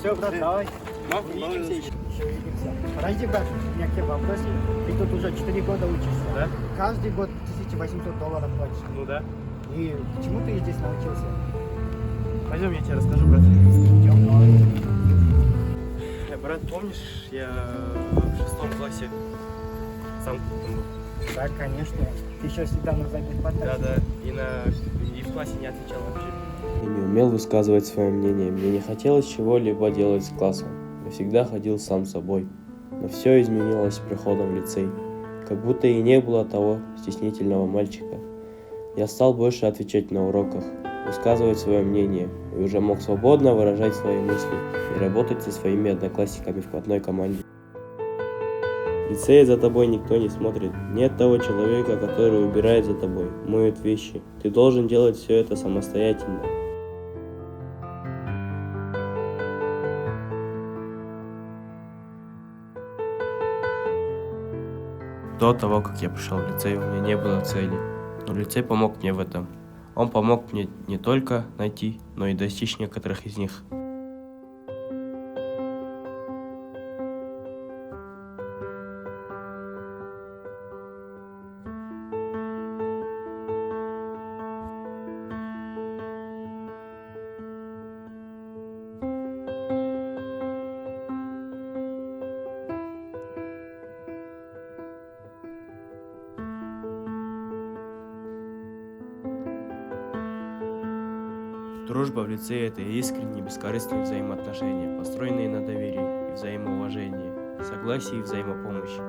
Все, брат, давай. Увидимся еще. Еще увидимся. Подожди, брат, у меня к тебе вопрос есть. Ты тут уже 4 года учишься. Да? Каждый год $1800 платишь. Ну да. И чему ты здесь научился? Пойдем, я тебе расскажу, брат. Идем, давай. Брат, помнишь, я в 6 классе сам был? Да, конечно. Ты еще всегда на задних партах. Да. И в классе не отвечал вообще. И не умел высказывать свое мнение. Мне не хотелось чего-либо делать с классом. Я всегда ходил сам собой. Но все изменилось с приходом в лицей. Как будто и не было того стеснительного мальчика. Я стал больше отвечать на уроках, высказывать свое мнение, и уже мог свободно выражать свои мысли и работать со своими одноклассниками в одной команде. В лицее за тобой никто не смотрит. Нет того человека, который убирает за тобой, моет вещи. Ты должен делать все это самостоятельно. До того, как я пришел в лицей, у меня не было цели, но лицей помог мне в этом. Он помог мне не только найти, но и достичь некоторых из них. Дружба в лицее – это искренние, бескорыстные взаимоотношения, построенные на доверии и взаимоуважении, согласии и взаимопомощи.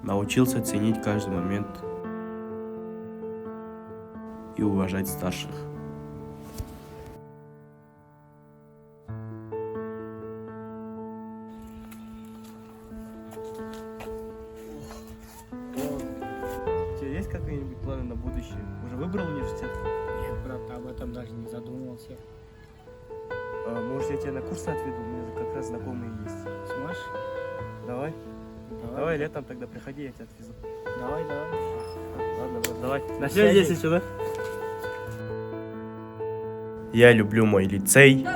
Научился ценить каждый момент и уважать старших. У тебя есть какие-нибудь планы на будущее? Уже выбрал университет? Нет, брат, об этом даже не задумывался. Может, я тебя на курсы отведу? У меня как раз знакомые есть. Сможешь? Давай. Давай летом тогда приходи, я тебя отвезу. Давай. Ладно, брат, давай. На связи, если что, да? Я люблю мой лицей.